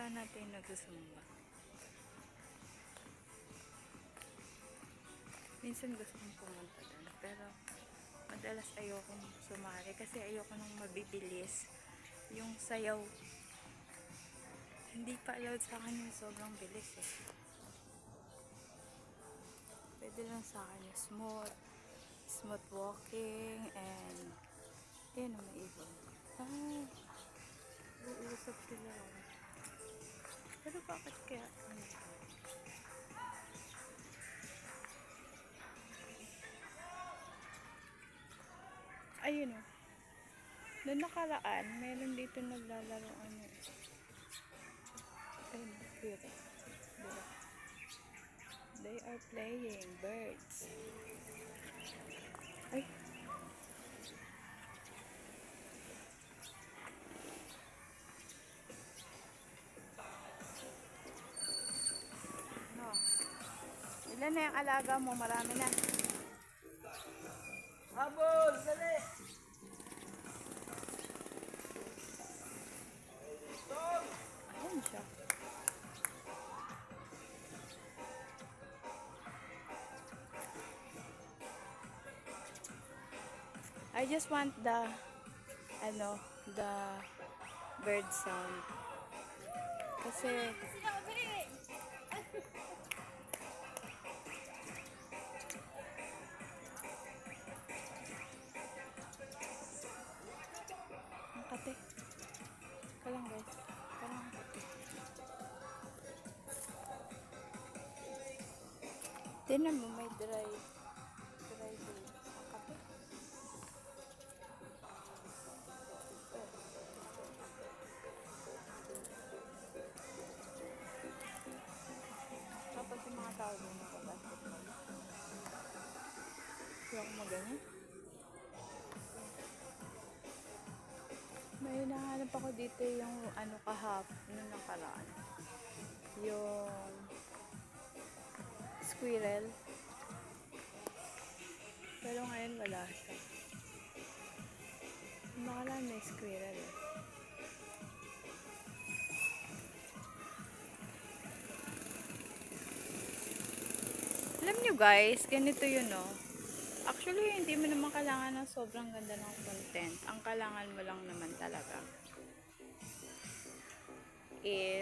Puntahan natin yung nagsusumba. Minsan gusto kong pumunta doon, pero madalas ayokong sumali kasi ayoko nang mabibilis yung sayaw. Hindi pa allowed sa akin yung sobrang bilis eh. Pwede lang sa akin yung smooth walking, and yun ang maibon. Uusap sila. Pero bakit kaya ano? Ayun o. Noong nakaraan, meron dito naglalaro ano eh. Ayun, cute. Diba? They are playing birds. Ay. No. Ilan na yung alaga mo? Marami na. Habol! Dali! Ayun siya. I just want the bird sound. Kasi ang kate. Kalang guys. Parang ang kate. Tingnan mo, may dry leaves. Ang kate. Tapos yung mga tao din naka-basketball. Kaya ako maganyan. May nahanap ako dito yung ano nung nakaraan. Yung squirrel. Pero ngayon wala siya. Nakaraan may squirrel eh. Alam nyo guys, ganito yun no. Actually, hindi mo naman kailangan ng sobrang ganda ng content. Ang kailangan mo lang naman talaga is